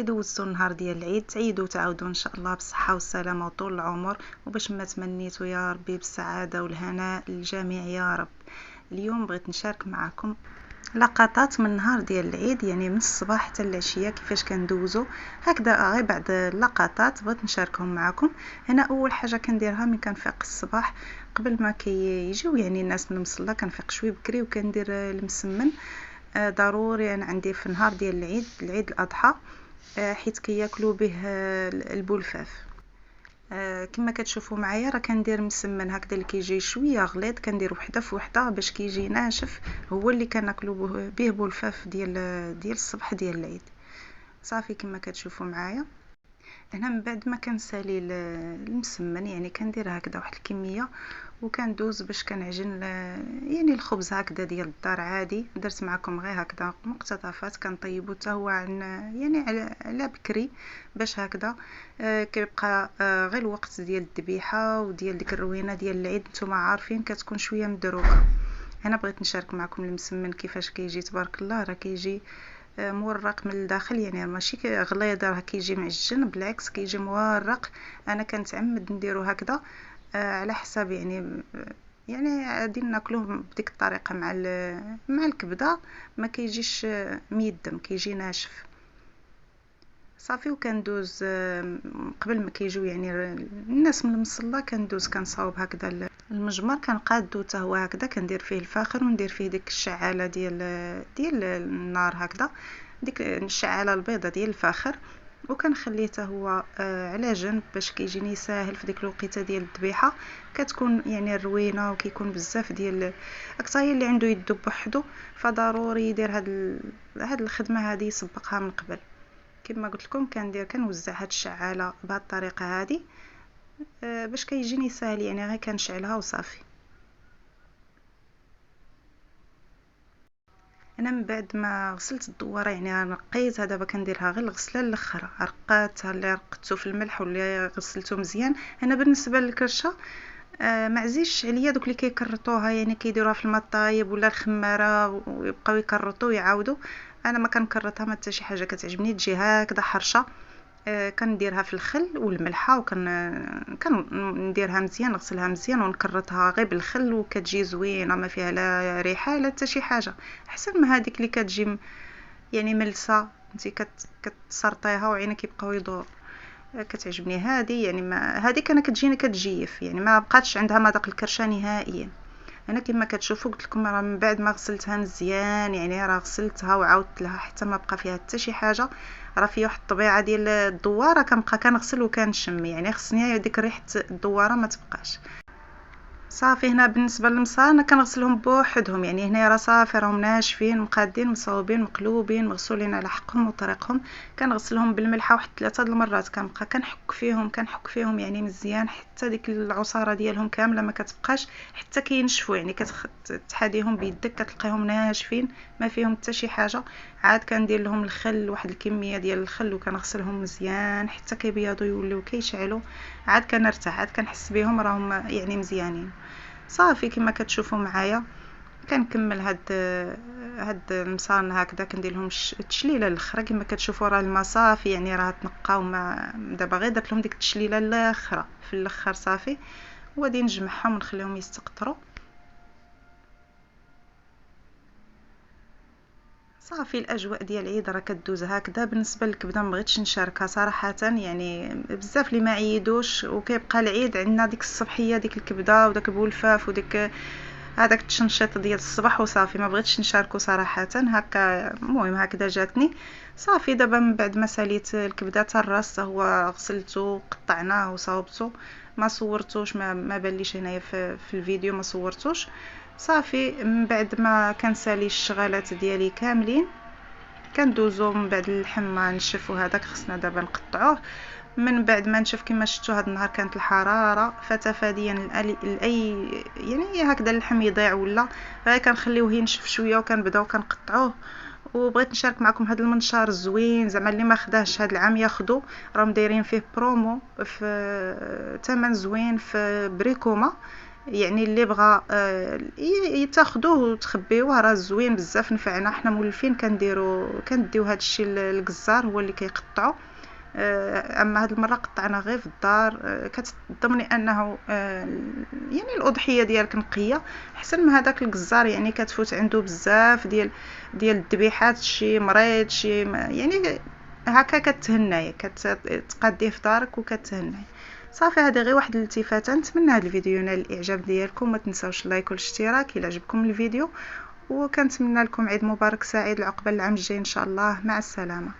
دوزتوا النهار ديال العيد، تعيدوا تعاودوا ان شاء الله بالصحه والسلامه وطول العمر، وباش ما تمنيتوا يا ربي بالسعاده والهناء للجميع يا رب. اليوم بغيت نشارك معكم لقطات من نهار ديال العيد، يعني من الصباح حتى العشيه كيفاش كندوزو هكذا. غير بعض اللقطات بغيت نشاركهم معكم. هنا اول حاجه كنديرها ملي كنفيق الصباح قبل ما كيجيو يعني الناس من المصلى، كنفيق شوي بكري وكندير المسمن. ضروري انا عندي في نهار ديال العيد الاضحى، حيت كياكلوا به البلفاف. كما كتشوفوا معايا راه كندير مسمن هكذا اللي كيجي شويه غليظ، كندير وحده في وحده باش كيجي ناشف، هو اللي كناكلوا به بلفاف ديال الصبح ديال العيد. صافي كما كتشوفوا معايا هنا من بعد ما كنسالي المسمن، يعني كندير هكذا واحد الكميه وكندوز باش كنعجن يعني الخبز هكذا ديال الدار عادي. درت معكم غير هكذا مقتطفات كنطيبو حتى هو يعني على بكري باش هكذا كيبقى غير الوقت ديال الذبيحه وديال ديك الروينه ديال العيد نتوما عارفين كتكون شويه مدروكه. انا بغيت نشارك معكم المسمن كيفاش كيجي تبارك الله. راه كيجي مورق من الداخل، يعني ماشي غليظ راه كيجي معجن، بالعكس كيجي مورق. انا كنتعمد نديرو هكذا على حساب يعني غادي ناكلوه بديك الطريقه مع الكبده، ما كيجيش ميدم، كيجي ناشف. صافي وكندوز قبل ما كيجيو يعني الناس من المصلى كندوز كنصاوب هكذا المجمر، كنقادو حتى هو هكذا، كندير فيه الفاخر وندير فيه ديك الشعاله ديال النار هكذا، ديك الشعاله البيضه ديال الفاخر، وكنخليه حتى هو على جنب باش كيجيني ساهل في ديك الوقيته ديال الذبيحه. كتكون يعني الروينه وكيكون بزاف ديال اكثر اللي عنده يدو بوحدو، فضروري يدير هاد الخدمه هذه يسبقها من قبل. كما قلت لكم كنوزع هاد الشعاله بهاد الطريقه هذه باش كيجيني ساهل، يعني غير كنشعلها وصافي. انا من بعد ما غسلت الدواره يعني نقيتها، دابا كنديرها غير الغسله الاخرى، رقاتها اللي رقدتو في الملح واللي غسلته مزيان. انا بالنسبه للكرشه ما عزيزش عليا دوك اللي كيكرطوها، يعني كيديروها في المطايب ولا الخماره ويبقاو يكرطوا ويعاودوا. انا ما كنكرطها ما حتى شي حاجه، كتعجبني تجي هكذا حرشه. كنديرها في الخل والملحه كنديرها مزيان، نغسلها مزيان ونكرطها غير بالخل وكتجي زوينه ما فيها لا ريحه لا حتى شي حاجه، احسن من هذيك اللي كتجي يعني ملسه انت كتسرطيها وعينك يبقاو يدور. كتعجبني هذه، يعني ما هذيك انا كتجيني كتجيف، يعني ما بقاتش عندها مذاق الكرشه نهائيا. انا كما كتشوفوا قلت لكم راه من بعد ما غسلتها مزيان، يعني راه غسلتها وعاودت لها حتى ما بقى فيها حتى شي حاجه. راه فيها واحد الطبيعه ديال الدواره كنبقى كنغسل وكنشم، يعني خصني ديك ريحه الدواره ما تبقاش. صافي هنا بالنسبه للمصا انا كنغسلهم بوحدهم، يعني هنا راه صافي راهم ناشفين مقادين مصاوبين مقلوبين مغسولين على حقهم وطريقهم. كنغسلهم بالملحه واحد 3 المرات، كنبقى كنحك فيهم يعني مزيان حتى ديك العصاره ديالهم كامله ما كتبقاش، حتى كينشفوا يعني كتحاديهم بيدك كتلقاهم ناشفين ما فيهم حتى شي حاجه. عاد كندير لهم الخل، واحد الكميه ديال الخل، وكنغسلهم مزيان حتى كيبيضوا يوليو كيشعلوا. عاد كنرتاح، عاد كنحس بهم راهم يعني مزيانين. صافي كما كتشوفوا معايا كنكمل هاد المصان هكذا، كندير لهم التشليله الاخرى. كما كتشوفوا راه الماء صافي يعني راه تنقاو، ما دابا غير درت لهم ديك التشليله الاخرى في الاخر صافي، وغادي نجمعهم ونخليهم يستقطروا. صافي الاجواء ديال العيد راه كدوز هكذا. بالنسبه للكبده ما بغيتش نشاركها صراحه، يعني بزاف اللي ما عيدوش وكيبقى العيد عندنا ديك الصبحيه ديك الكبده وداك البولفاف وديك هذاك التشنشيط ديال الصباح وصافي، ما بغيتش نشاركو صراحه هكا. المهم هكذا جاتني صافي. دابا من بعد ما ساليت الكبده حتى الراس هو غسلته قطعناه وصاوبته، ما صورتوش، ما بانليش هنايا في الفيديو ما صورتوش. صافي من بعد ما كنسالي الشغالات ديالي كاملين كندوزو من بعد اللحم ما نشف، وهذاك خصنا دابا نقطعوه. من بعد ما نشف كما شفتوا هذا النهار كانت الحراره، فتفاديا لاي يعني هكذا اللحم يضيع ولا غير كنخليوه ينشف شويه وكنبداو كنقطعوه. وبغيت نشارك معكم هذا المنشار الزوين، زعما اللي ما خداهش هذا العام ياخذو، راهم دايرين فيه برومو في ثمن زوين في بريكوما. يعني اللي بغى تاخدوه وتخبيوه راه زوين بزاف، نفعنا حنا مولفين كنديو هذا الشيء للجزار هو اللي كيقطعو. اما هاد المره قطعنا غير في الدار. كتضمني انه يعني الاضحيه ديالك نقيه احسن من هذاك الجزار، يعني كتفوت عنده بزاف ديال الذبيحات، شي مريض شي يعني هكا كتهناي كتقاديه في دارك وكتهناي. صافي، هذه غير واحد الالتفاته. نتمنى هذا الفيديو ينال الاعجاب ديالكم، ما تنساوش اللايك والاشتراك الى عجبكم الفيديو، وكنتمنى لكم عيد مبارك سعيد، العقبه العام الجاي ان شاء الله. مع السلامه.